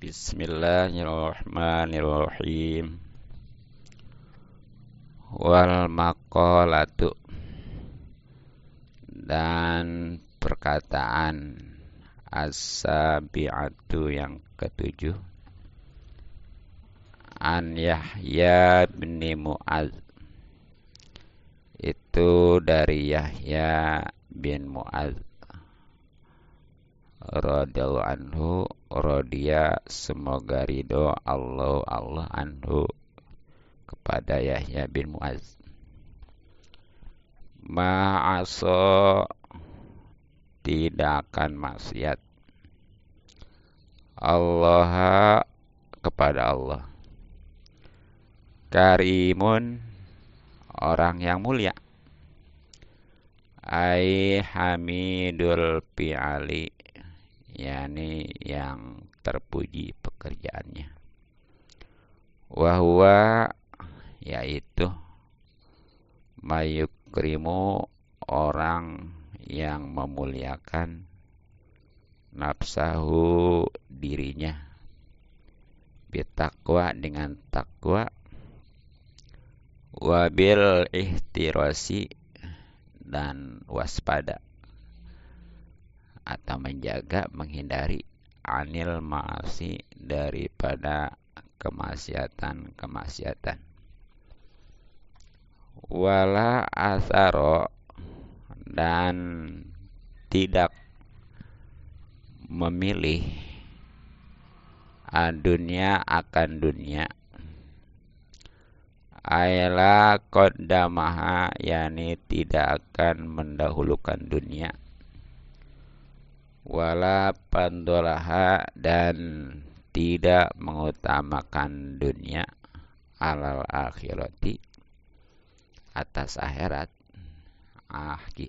Bismillahirrahmanirrahim. Wal maqalatu, dan perkataan as-sabi'atu yang ketujuh, an Yahya bin Mu'adz, itu dari Yahya bin Mu'adz radhiyallahu anhu, radhiya semoga ridho Allah anhu kepada Yahya bin Mu'adz. Ma'asa, tidak akan maksiat, Allah kepada Allah. Karimun, orang yang mulia. Ai hamidul fi'ali, yakni yang terpuji pekerjaannya. Wahwa, yaitu mayukrimu, orang yang memuliakan nafsahu, dirinya, bitakwa, dengan takwa, wabil ihtirasi, dan waspada atau menjaga, menghindari, anil ma'asi, daripada kemaksiatan. Wala asaro, dan tidak memilih dunia akan dunia. Aila qaddamaha, yakni tidak akan mendahulukan dunia. Wala pandolaha, dan tidak mengutamakan dunia, alal akhirati, atas akhirat.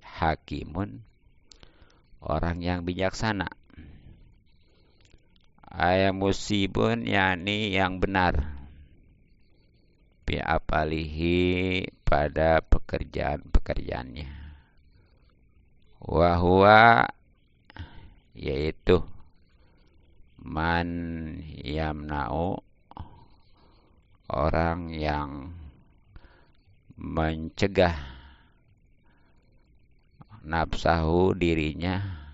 Hakimun, orang yang bijaksana. Musibun, yakni yang benar. Bi'apalihi, pada pekerjaan-pekerjaannya. Wahwa, yaitu man yamna'u, orang yang mencegah nafsahu, dirinya,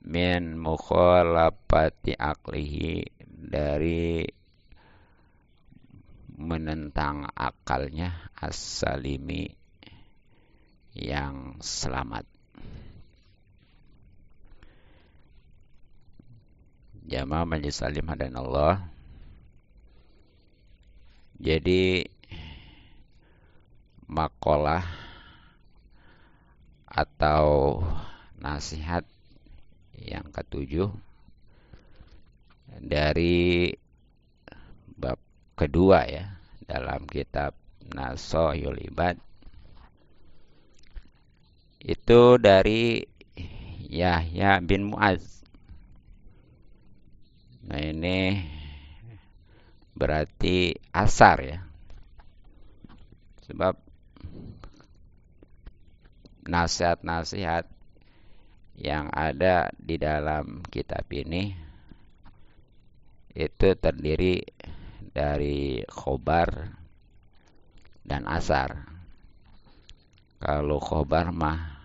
min mukhalafati aklihi, dari menentang akalnya, as-salimi, yang selamat. Jamaah majelis salim hadanallah. Jadi makalah atau nasihat yang ketujuh dari bab kedua ya dalam kitab Nashahul Ibad, itu dari Yahya bin Mu'adz. Nah, ini berarti asar ya, sebab nasihat-nasihat yang ada di dalam kitab ini itu terdiri dari khobar dan asar. Kalau khobar mah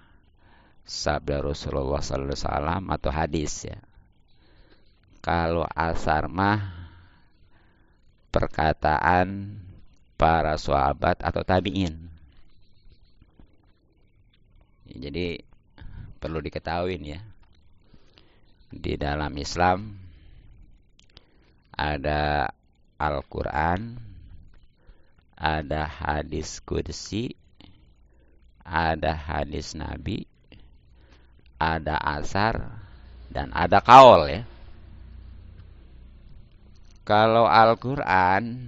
sabda Rasulullah sallallahu alaihi wasallam atau hadis ya. Kalau asar mah perkataan para sahabat atau tabi'in. Jadi perlu diketahui ya, di dalam Islam ada Al-Quran, ada hadis qudsi, ada hadis Nabi, ada asar, dan ada qaul ya. Kalau Al-Quran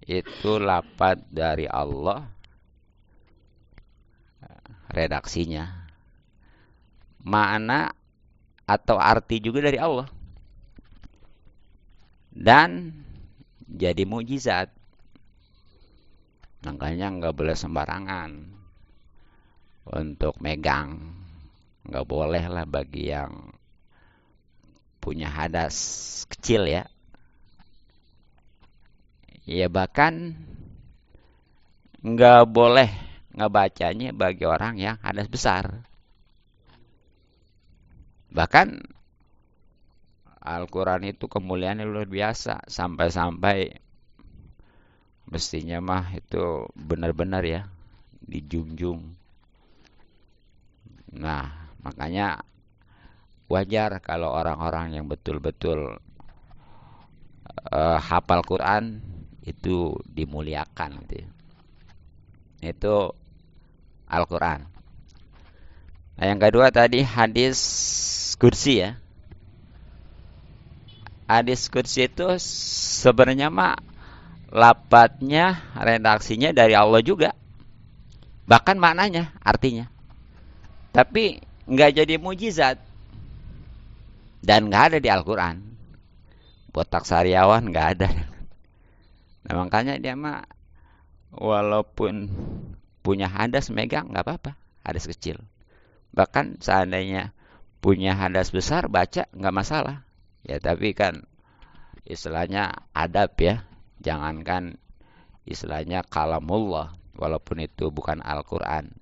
itu lafaz dari Allah, redaksinya, makna atau arti juga dari Allah, dan jadi mukjizat. Makanya nggak boleh sembarangan untuk megang, nggak boleh lah bagi yang punya hadas kecil ya. Ya bahkan nggak boleh ngebacanya bagi orang yang hadas besar. Bahkan Al-Quran itu kemuliaannya luar biasa. Sampai-sampai mestinya mah itu benar-benar ya dijunjung. Nah, makanya wajar kalau orang-orang yang betul-betul hafal Quran itu dimuliakan gitu ya. Itu Al-Quran. Nah, yang kedua tadi hadis kursi ya. Hadis kursi itu sebenarnya mah lafadznya, redaksinya dari Allah juga. Bahkan maknanya, artinya. Tapi nggak jadi mujizat. Dan nggak ada di Al-Quran. Botak sariawan nggak ada. Nah, makanya dia mah walaupun punya hadas megang nggak apa-apa. Hadas kecil. Bahkan seandainya punya hadas besar baca nggak masalah. Ya tapi kan istilahnya adab ya. Jangankan istilahnya kalamullah. Walaupun itu bukan Al-Quran.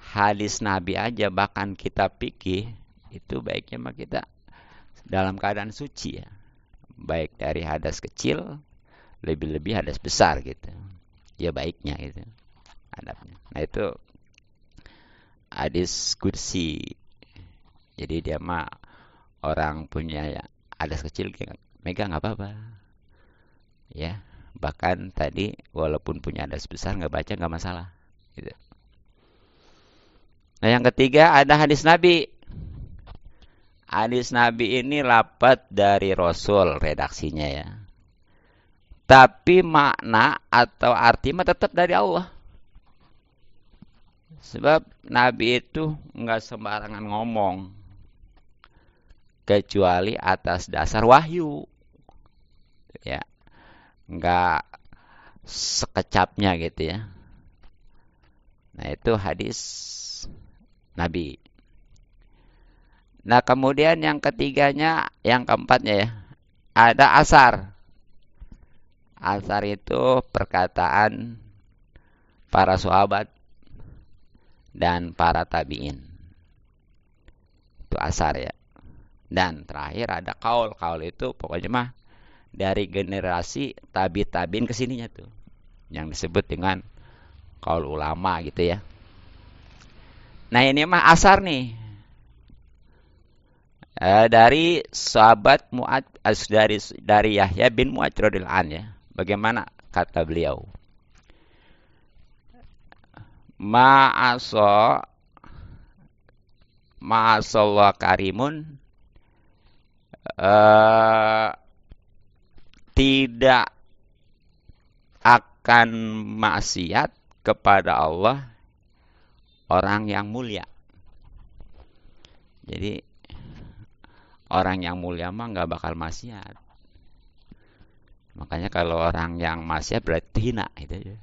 Hadis Nabi aja bahkan kita fikih. Itu baiknya mah kita dalam keadaan suci ya. Baik dari hadas kecil. Lebih-lebih hadas besar gitu. Ya baiknya gitu. Adabnya. Nah itu hadis kursi. Jadi dia mah orang punya ya, hadas kecil megang nggak apa-apa. Ya, bahkan tadi walaupun punya hadas besar nggak baca nggak masalah. Gitu. Nah yang ketiga ada hadis Nabi. Hadis Nabi ini lafaz dari Rasul redaksinya ya. Tapi makna atau arti mah tetap dari Allah. Sebab Nabi itu nggak sembarangan ngomong. Kecuali atas dasar wahyu. Ya. Nggak sekecapnya gitu ya. Nah itu hadis Nabi. Nah kemudian yang ketiganya, yang keempatnya ya. Ada asar. Asar itu perkataan para sahabat dan para tabi'in. Itu asar ya. Dan terakhir ada kaul. Kaul itu pokoknya mah dari generasi tabi'in kesininya tuh. Yang disebut dengan kaul ulama gitu ya. Nah ini mah asar nih. Dari sahabat Mu'ad, dari Yahya bin Mu'ad radhiyallahu anhu ya. Bagaimana kata beliau? Ma'asallah karimun tidak akan maksiat kepada Allah orang yang mulia. Jadi orang yang mulia mah nggak bakal maksiat. Makanya kalau orang yang maksiat berarti hina gitu aja.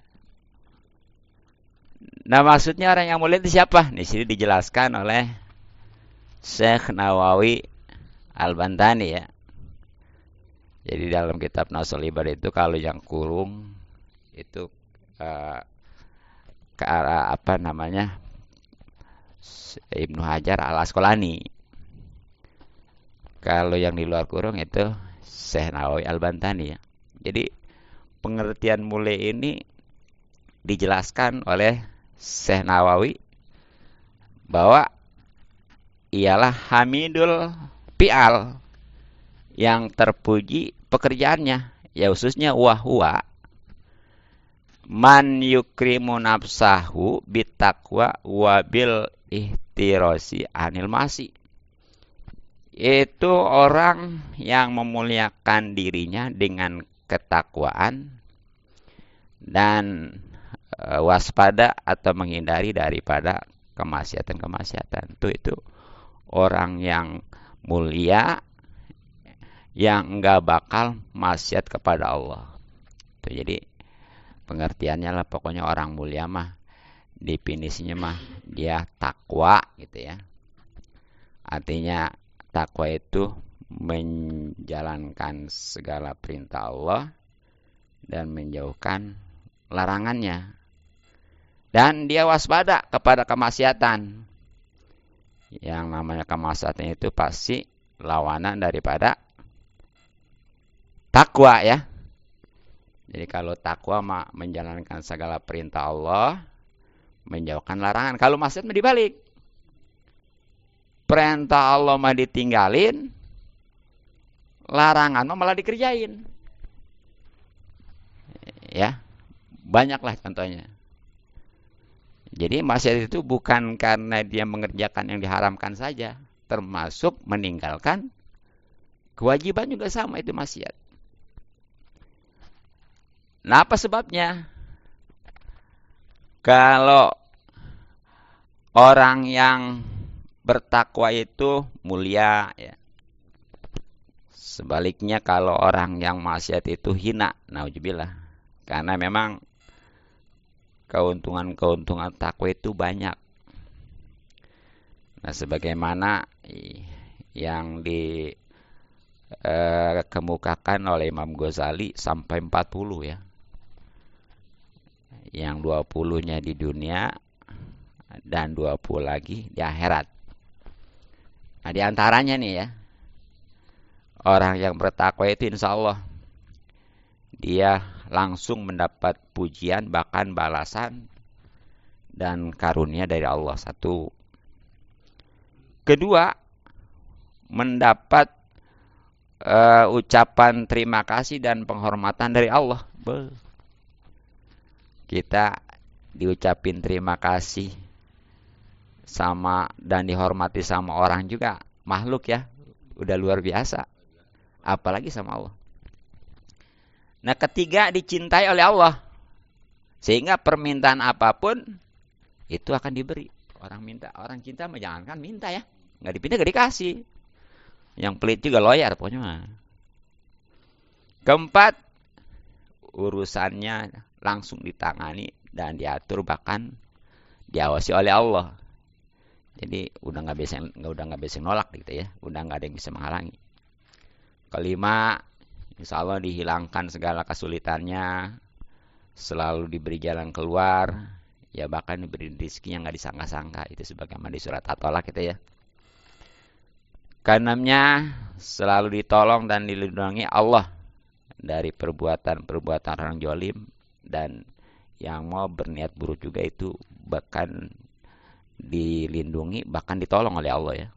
Nah maksudnya orang yang mulia itu siapa? Di sini dijelaskan oleh Syekh Nawawi Al-Bantani ya. Jadi dalam kitab Nasul Ibad itu kalau yang kurung itu ke arah apa namanya Ibnu Hajar Al-Asqalani. Kalau yang di luar kurung itu Syekh Nawawi Al-Bantani ya. Jadi pengertian mulia ini dijelaskan oleh Syekh Nawawi bahwa ialah hamidul fi'al yang terpuji pekerjaannya, ya khususnya wahwa man yukrimu nafsahu bitaqwa wabil ihtirasi anil masi. Itu orang yang memuliakan dirinya dengan ketakwaan dan waspada atau menghindari daripada kemaksiatan-kemaksiatan. Itu orang yang mulia yang enggak bakal maksiat kepada Allah. Tuh, jadi pengertiannya lah pokoknya orang mulia mah definisinya mah dia takwa gitu ya. Artinya takwa itu menjalankan segala perintah Allah dan menjauhkan larangannya. Dan dia waspada kepada kemaksiatan. Yang namanya kemaksiatan itu pasti lawanan daripada takwa ya. Jadi kalau takwa menjalankan segala perintah Allah, menjauhkan larangan. Kalau maksiat mah dibalik. Perintah Allah mah ditinggalin, larangan mah malah dikerjain. Ya, banyaklah contohnya. Jadi maksiat itu bukan karena dia mengerjakan yang diharamkan saja, termasuk meninggalkan kewajiban juga sama itu maksiat. Nah, apa sebabnya? Kalau orang yang bertakwa itu mulia ya. Sebaliknya kalau orang yang maksiat itu hina, naudzubillah. Karena memang keuntungan-keuntungan takwa itu banyak. Nah, sebagaimana yang dikemukakan oleh Imam Ghazali sampai 40 ya. Yang 20-nya di dunia dan 20 lagi di akhirat. Nah, di antaranya nih ya, orang yang bertakwa itu insya Allah dia langsung mendapat pujian bahkan balasan dan karunia dari Allah. Satu. Kedua, mendapat ucapan terima kasih dan penghormatan dari Allah. Kita diucapin terima kasih sama dan dihormati sama orang juga makhluk ya, udah luar biasa, apalagi sama Allah. Nah, ketiga, dicintai oleh Allah sehingga permintaan apapun itu akan diberi. Orang cinta mah jangankan minta ya, nggak dipinta nggak dikasih. Yang pelit juga loyar pokoknya mah. Keempat, urusannya langsung ditangani dan diatur bahkan diawasi oleh Allah. Jadi udah nggak bisa nolak gitu ya, udah nggak ada yang bisa menghalangi. Kelima, insya Allah dihilangkan segala kesulitannya, selalu diberi jalan keluar, ya bahkan diberi rezeki yang nggak disangka-sangka. Itu sebagaimana di surat At-Tolak gitu ya. Keenamnya, selalu ditolong dan dilindungi Allah dari perbuatan-perbuatan orang zalim dan yang mau berniat buruk juga itu bahkan dilindungi, bahkan ditolong oleh Allah ya.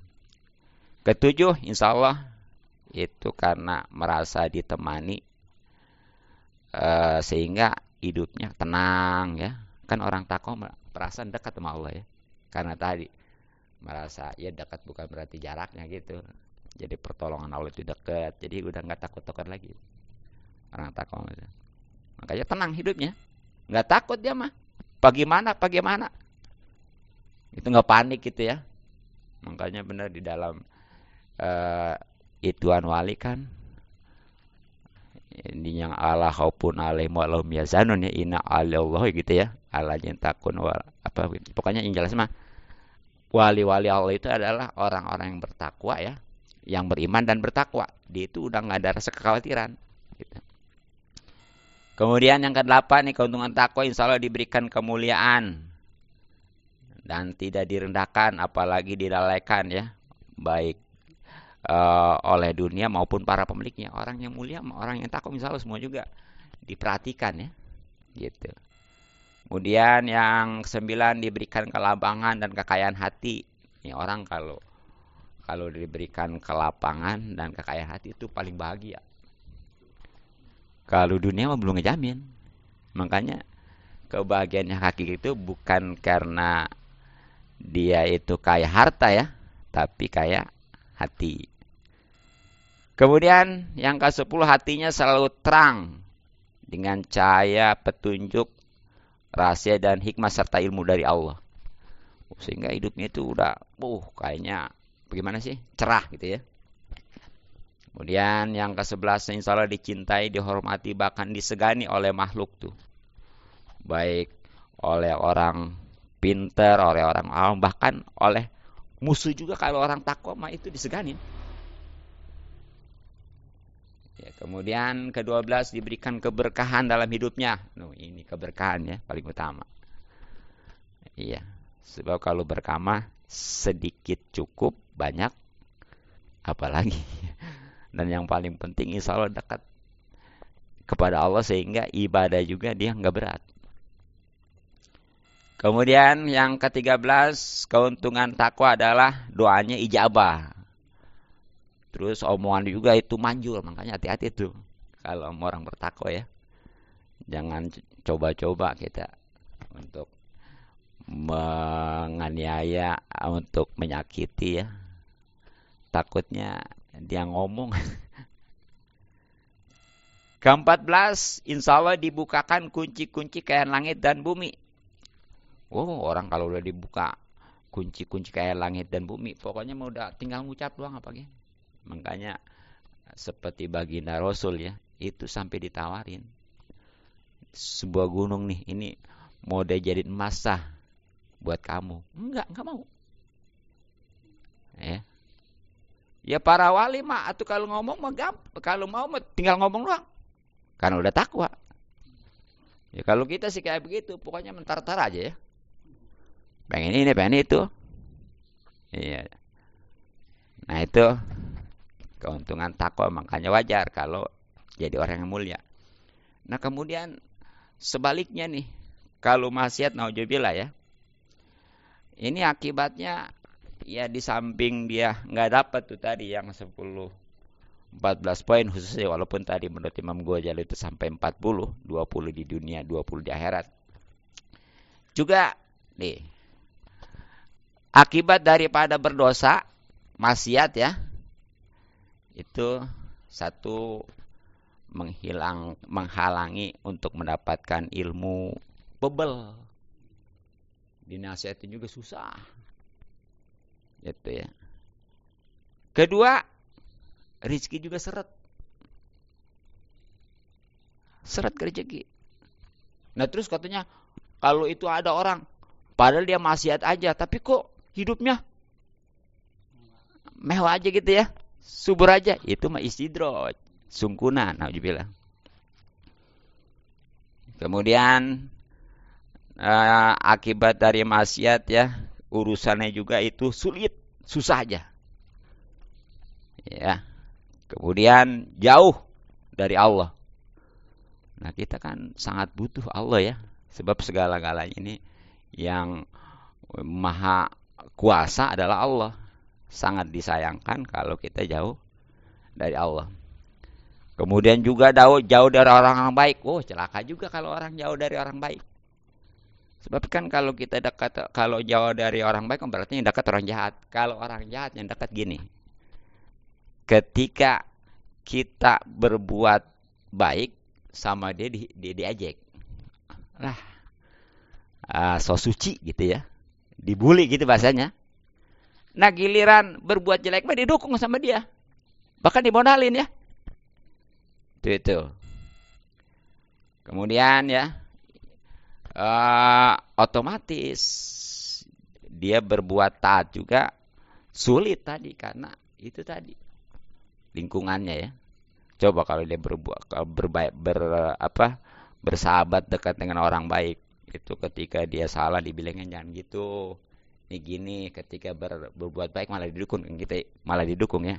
Ketujuh, insya Allah itu karena merasa ditemani sehingga hidupnya tenang ya. Kan orang takwa perasaan dekat sama Allah ya. Karena tadi merasa ya dekat bukan berarti jaraknya gitu. Jadi pertolongan Allah itu dekat. Jadi udah nggak takut-takut lagi orang takwa. Makanya tenang hidupnya, nggak takut dia mah. Bagaimana? Itu nggak panik gitu ya. Makanya benar di dalam ituan wali kan ini yang ala khaufun alaihim wa lahum yazanun ya, inna Allah gitu ya, ala jantakun apa pokoknya yang jelas mah wali-wali Allah itu adalah orang-orang yang bertakwa ya, yang beriman dan bertakwa. Dia itu udah nggak ada rasa kekhawatiran gitu. Kemudian yang ke-8 nih, keuntungan takwa insya Allah diberikan kemuliaan dan tidak direndahkan apalagi dilalaikan ya, baik oleh dunia maupun para pemiliknya. Orang yang mulia, orang yang takwa insya Allah semua juga diperhatikan ya gitu. Kemudian yang ke-9 diberikan kelapangan dan kekayaan hati. Ini orang kalau diberikan kelapangan dan kekayaan hati itu paling bahagia. Kalau dunia mah belum ngejamin. Makanya kebahagiaannya hakiki itu bukan karena dia itu kaya harta ya, tapi kaya hati. Kemudian yang ke-10, hatinya selalu terang dengan cahaya petunjuk, rahasia dan hikmah serta ilmu dari Allah. Sehingga hidupnya itu udah kayaknya bagaimana sih? Cerah gitu ya. Kemudian yang ke-11, insya Allah dicintai, dihormati, bahkan disegani oleh makhluk tuh. Baik oleh orang pintar, oleh orang awam, bahkan oleh musuh juga. Kalau orang takwa mah itu diseganin. Ya, kemudian ke-12 diberikan keberkahan dalam hidupnya. Ini keberkahan ya paling utama. Iya. Sebab kalau berkamah sedikit cukup, banyak apalagi. Dan yang paling penting insya Allah dekat kepada Allah sehingga ibadah juga dia nggak berat. Kemudian yang ke-13 keuntungan takwa adalah doanya ijabah. Terus omongan juga itu manjur, makanya hati-hati tuh kalau orang bertakwa ya. Jangan coba-coba kita untuk menganiaya, untuk menyakiti ya. Takutnya dia ngomong. Ke-14, insya Allah dibukakan kunci-kunci kekayaan langit dan bumi. Oh, orang kalau udah dibuka kunci-kunci kekayaan langit dan bumi, pokoknya mau udah tinggal ngucap doang apa gitu. Makanya seperti baginda Rasul ya, itu sampai ditawarin sebuah gunung nih, ini mau dijadiin emas buat kamu. Enggak mau. Ya para wali mah atau kalau ngomong mah kalau mau mah tinggal ngomong doang. Karena udah takwa. Ya kalau kita sih kayak begitu, pokoknya mentar-tar aja ya. Pengen ini, pengen itu. Iya. Nah, itu keuntungan takwa, makanya wajar kalau jadi orang yang mulia. Nah kemudian sebaliknya nih, kalau maksiat naudzubillah ya, ini akibatnya ya di samping dia nggak dapat tuh tadi yang 10-14 poin khususnya, walaupun tadi menurut Imam Ghazali itu sampai 40, 20 di dunia, 20 di akhirat. Juga nih, akibat daripada berdosa, maksiat ya, itu satu menghalangi untuk mendapatkan ilmu, bebel. Dinasihatin juga susah. Gitu ya. Kedua, rezeki juga seret. Seret rezeki. Nah terus katanya, kalau itu ada orang, padahal dia maksiat aja, tapi kok hidupnya mewah aja gitu ya, subur aja, itu mah istidraj, sungkunan, naudzubillah. Kemudian akibat dari maksiat ya, urusannya juga itu sulit, susah aja. Ya. Kemudian jauh dari Allah. Nah, kita kan sangat butuh Allah ya, sebab segala-galanya ini yang maha kuasa adalah Allah. Sangat disayangkan kalau kita jauh dari Allah. Kemudian juga jauh dari orang baik. Oh, celaka juga kalau orang jauh dari orang baik. Sebab kan kalau kita dekat, kalau jauh dari orang baik, berarti yang dekat orang jahat. Kalau orang jahat yang dekat gini. Ketika kita berbuat baik sama dia diajak. Lah, so suci gitu ya. Dibully gitu bahasanya. Nah giliran berbuat jelek mah didukung sama dia. Bahkan dimodalin ya. Itu. Kemudian ya, otomatis dia berbuat taat juga sulit tadi, karena itu tadi lingkungannya ya. Coba kalau dia bersahabat dekat dengan orang baik, itu ketika dia salah dibilangin jangan gitu. Ini gini, ketika berbuat baik malah didukung ya.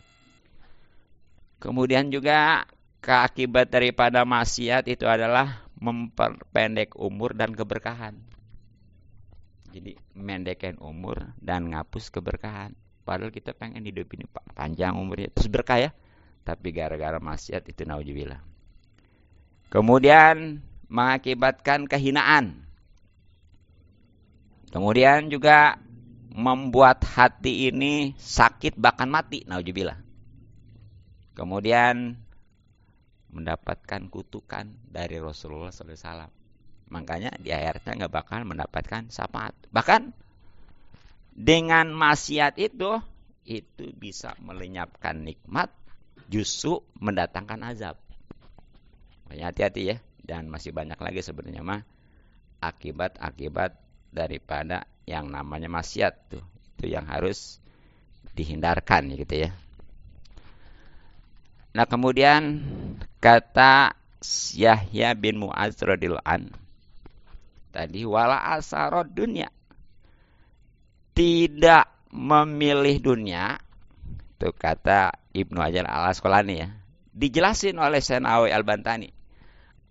Kemudian juga keakibat daripada maksiat itu adalah memperpendek umur dan keberkahan. Jadi mendekkan umur dan ngapus keberkahan. Padahal kita pengen hidup ini panjang umurnya terus berkah ya. Tapi gara-gara maksiat itu naudzubillah. Kemudian mengakibatkan kehinaan. Kemudian juga membuat hati ini sakit bahkan mati, naudzubillah. Kemudian mendapatkan kutukan dari Rasulullah SAW. Makanya di akhiratnya nggak bakal mendapatkan syafaat. Bahkan dengan maksiat itu bisa melenyapkan nikmat, justru mendatangkan azab. Makanya hati-hati ya. Dan masih banyak lagi sebenarnya mah akibat-akibat daripada yang namanya maksiat tuh. Itu yang harus dihindarkan gitu ya. Nah kemudian Kata Yahya bin Mu'adz radhiyallahu an tadi, wala asarod dunia, tidak memilih dunia. Itu kata Ibnu Hajar al Asqalani ya. Dijelasin oleh Senawi Al-Bantani.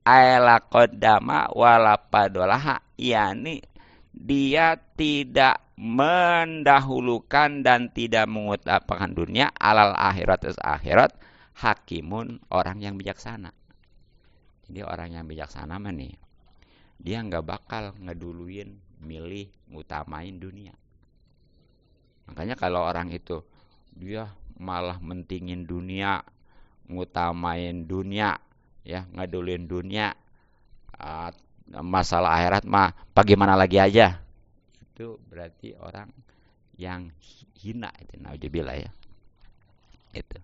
Aila qaddama wala padolaha, yakni dia tidak mendahulukan dan tidak mengutamakan dunia alal akhirat akhirat, hakimun, orang yang bijaksana. Jadi orang yang bijaksana mah nih, dia nggak bakal ngeduluin, milih, ngutamain dunia. Makanya kalau orang itu dia malah mentingin dunia, ngutamain dunia, ya ngeduluin dunia, masalah akhirat mah bagaimana lagi aja, itu berarti orang yang hina itu, naudzubillah ya. Itu.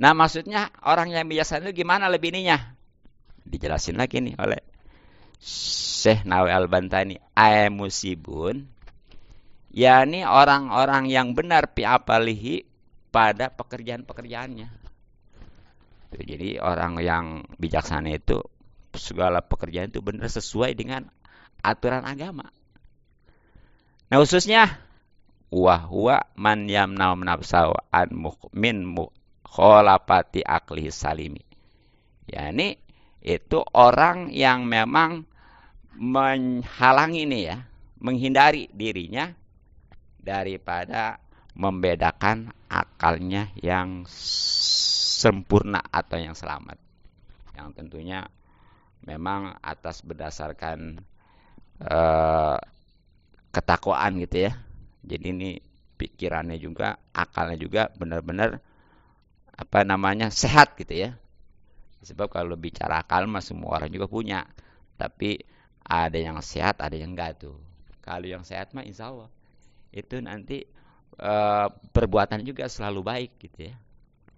Nah maksudnya orang yang bijaksana itu gimana lebih ininya? Dijelasin lagi nih oleh Syekh Nawawi Al-Bantani. Ay musibun, yakni orang-orang yang benar pi apalihi, pada pekerjaan-pekerjaannya. Jadi orang yang bijaksana itu segala pekerjaan itu benar sesuai dengan aturan agama. Nah khususnya huwa man yamna'u nafsahu an min mukhalafati aqli salimi. Yani itu orang yang memang menghalangi nih ya, menghindari dirinya daripada membedakan akalnya yang sempurna atau yang selamat, yang tentunya memang atas berdasarkan ketakwaan gitu ya. Jadi ini pikirannya juga, akalnya juga benar-benar sehat gitu ya. Sebab kalau bicara akal mah semua orang juga punya, tapi ada yang sehat, ada yang enggak tuh. Kalau yang sehat mah insya Allah itu nanti perbuatan juga selalu baik gitu ya.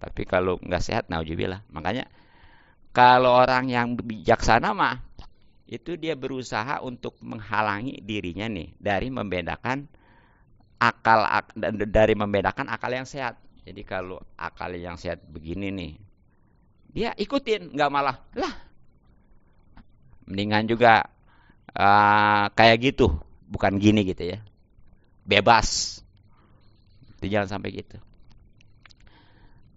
Tapi kalau enggak sehat, naudzubillah. Makanya kalau orang yang bijaksana mah itu dia berusaha untuk menghalangi dirinya nih dari membedakan akal yang sehat. Jadi kalau akal yang sehat begini nih, dia ikutin, nggak malah lah. Mendingan juga kayak gitu, bukan gini gitu ya. Bebas. Itu jangan sampai gitu.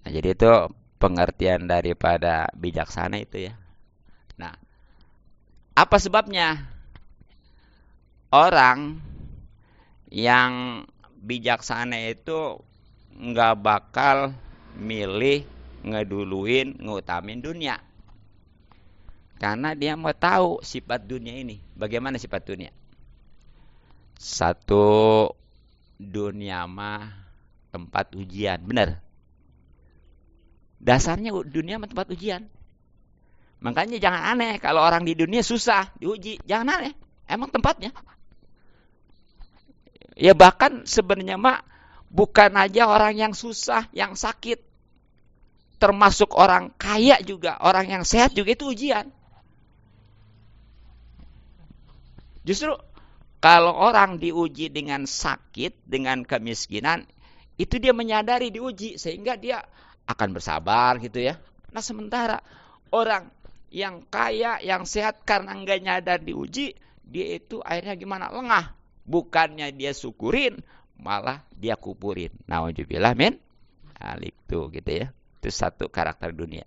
Nah, jadi itu pengertian daripada bijaksana itu ya. Nah, apa sebabnya orang yang bijaksana itu nggak bakal milih, ngeduluin, ngutamin dunia? Karena dia mau tahu sifat dunia ini. Bagaimana sifat dunia? Satu, dunia mah tempat ujian, benar. Dasarnya dunia mah tempat ujian. Makanya jangan aneh kalau orang di dunia susah diuji, jangan aneh. Emang tempatnya. Ya bahkan sebenarnya mah bukan aja orang yang susah, yang sakit, termasuk orang kaya juga, orang yang sehat juga itu ujian. Justru kalau orang diuji dengan sakit, dengan kemiskinan, itu dia menyadari diuji sehingga dia akan bersabar gitu ya. Nah sementara orang yang kaya, yang sehat karena enggak nyadar diuji, dia itu akhirnya gimana? Lengah. Bukannya dia syukurin, malah dia kupurin. Nauzubillah min alik tuh gitu ya. Itu satu karakter dunia.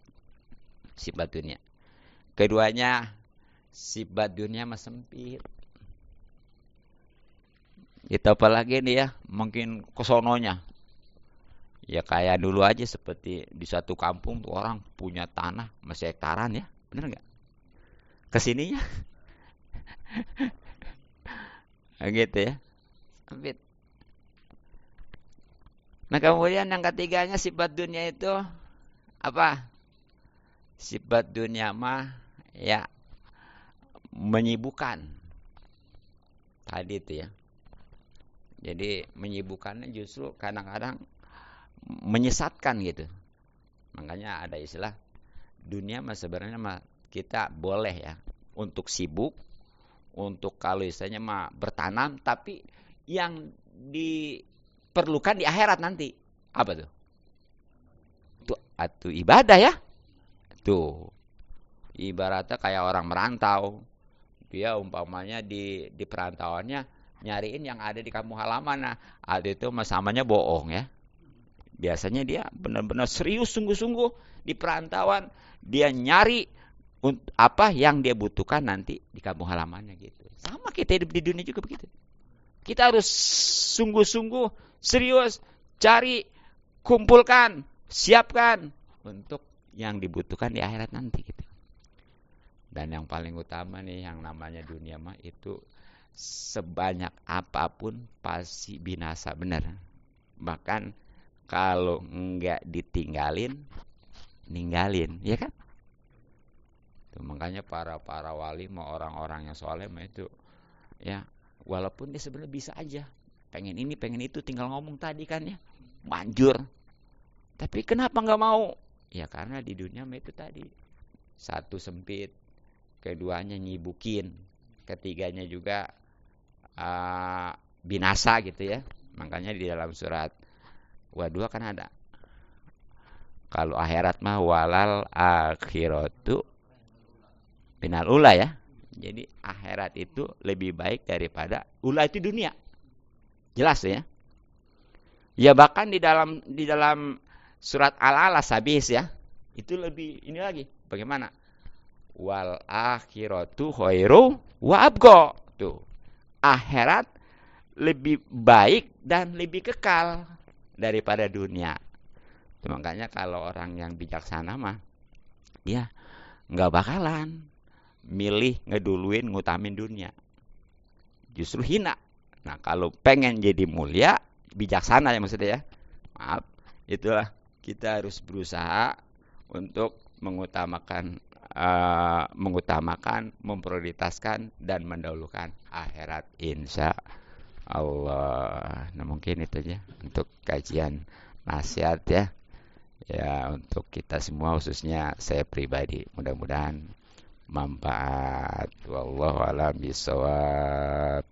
Sifat dunia. Keduanya, sifat dunia mah sempit. Itu apalagi nih ya, mungkin kesononya. Ya kayak dulu aja seperti di satu kampung tuh orang punya tanah masih hektaran ya, bener nggak? Kesininya, gitu ya, sempit. Nah kemudian yang ketiganya sifat dunia itu apa? Sifat dunia mah ya menyibukkan. Tadi itu ya. Jadi menyibukkannya justru kadang-kadang menyesatkan gitu. Makanya ada istilah dunia mah sebenarnya mah kita boleh ya untuk sibuk, untuk kalau istilahnya mah bertanam, tapi yang diperlukan di akhirat nanti apa tuh? Itu ibadah ya. Tuh, ibaratnya kayak orang merantau. Dia umpamanya di perantauannya nyariin yang ada di kampung halaman. Nah, ada itu samanya bohong ya. Biasanya dia benar-benar serius sungguh-sungguh di perantauan. Dia nyari apa yang dia butuhkan nanti di kampung halamannya gitu. Sama kita hidup di dunia juga begitu. Kita harus sungguh-sungguh serius cari, kumpulkan, siapkan untuk yang dibutuhkan di akhirat nanti gitu. Dan yang paling utama nih yang namanya dunia mah itu sebanyak apapun pasti binasa, benar. Bahkan kalau enggak ditinggalin, ninggalin, ya kan? Tuh, makanya para wali mau orang-orang yang soleh mah itu ya, walaupun dia sebenarnya bisa aja pengen ini pengen itu, tinggal ngomong tadi kan ya, manjur. Tapi kenapa nggak mau? Ya karena di dunia mah itu tadi, satu sempit, keduanya nyibukin, ketiganya juga binasa gitu ya. Makanya di dalam surat Wa-2 kan ada, kalau akhirat mah walal akhiratu minal ula ya. Jadi akhirat itu lebih baik daripada ula itu dunia. Jelas ya. Ya bahkan di dalam surat Al-Alas habis ya. Itu lebih ini lagi. Bagaimana? Wal akhiratu khairu wa abqa. Tuh. Akhirat lebih baik dan lebih kekal daripada dunia. Itu makanya kalau orang yang bijaksana mah ya nggak bakalan milih ngeduluin ngutamin dunia. Justru hina. Nah, kalau pengen jadi mulia, bijaksana ya maksudnya ya. Maaf, itulah kita harus berusaha untuk mengutamakan memprioritaskan dan mendahulukan akhirat insya Allah. Nah, mungkin itu aja untuk kajian nasihat ya. Ya, untuk kita semua khususnya saya pribadi. Mudah-mudahan manfaat. Wallahu a'lam bishawab.